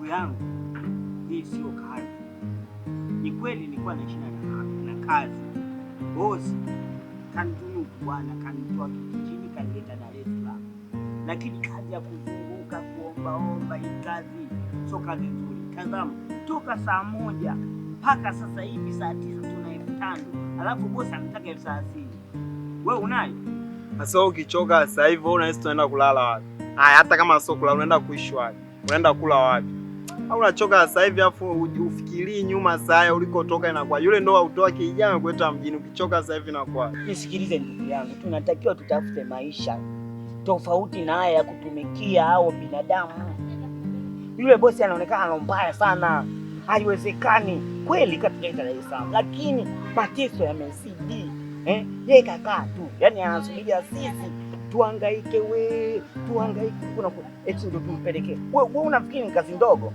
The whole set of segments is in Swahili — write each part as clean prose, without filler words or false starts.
yangu, hii sio kazi. Ni kweli nilikuwa naishi na kazi. Bosi kanitunuku bwana, kanitoa kijijini kanileta Dar es Salaam. Lakini kazi ya kuzunguka kuomba hii kazi sio kazi nzuri. Tazama, toka saa 1 mpaka sasa hivi saa 9 tuna 5,000. Alafu bosi anataka 30,000. Wewe unayo? Sasa ukichoka sasa hivi unahisi tunaenda kulala wapi? Haya, hata kama sio kulala unaenda kuishi wapi? Unaenda kula wapi? Au unachoka sasa hivi afu ufikirii nyuma saa ulikotoka inakuwa. Yule ndo autoa kijana kuleta mjini. Ukichoka sasa hivi inakuwa. Nisikilize ndugu yangu, tunatakiwa tutafute maisha tofauti na haya ya kutumikia au binadamu. Yule bosi anaonekana mbaya sana. Haiwezekani. Kweli katika Dar es Salaam, lakini mateso yamezidi. Yeye kakaa tu. Yaani anasubiria sisi tuhangaike tuhangaike kuna eti ndio tumpelekee. Wewe unafikiri ni kazi ndogo?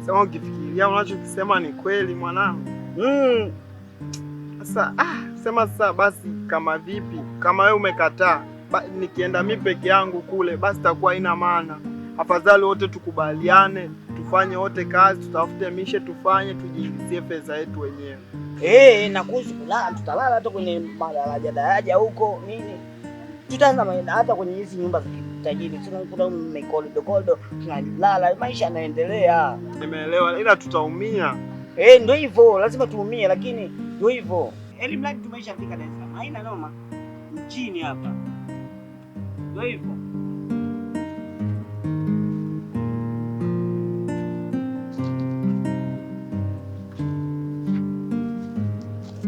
Sema ukifikiria unachokisema ni kweli mwanangu. Sasa sema sasa basi kama vipi? Kama wewe umekataa, nikienda mimi peke yangu kule basi takuwa haina maana. Afadhali wote tukubaliane, tufanye wote kazi, tutafute mishe tufanye, tujiingizie pesa yetu wenyewe. Na kuhusu kulala, tutalala hata kwenye daraja huko nini. Tutaanza hata kwenye hizi nyumba za kitajiri. Tunakuta mekolido, tunalala, maisha yanaendelea. Nimeelewa, ila tutaumia. Ndio hivyo, lazima tuumie, lakini ndio hivyo. Mradi tumeisha fika Dar es Salaam. Haina noma. Mjini hapa. Ndio hivyo.